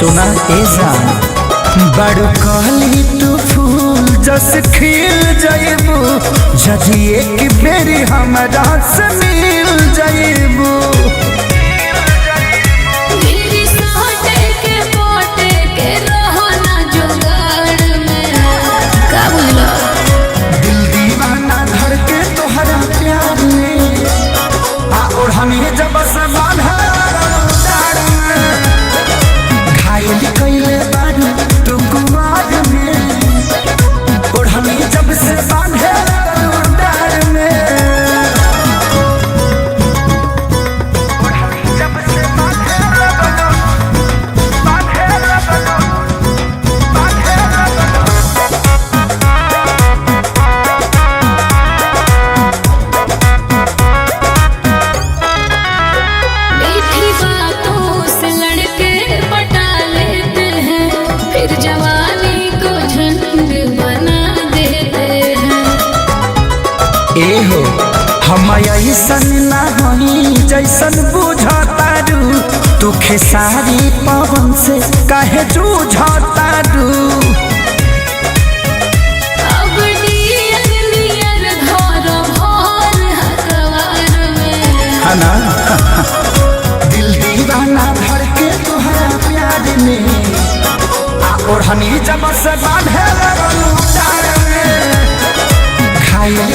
सुना ए जान बड़ कहली तू फूल जस खिल जाइबू जदि एक बेरी हमरा से मिल जाइबू। दिल दीवाना धर के तोहरा प्यार में और हमें जब से बांधा घायल कैले बारू तू कुमार में और हमें जब से बांधे डार में एहो हम ऐसन ना होई जैसन बुझतारू तू खेसारी पवन से काहे जूझतारू। दिल दीवाना भर के तोहरा प्यार में और हनी जब से बांधे डार में घायल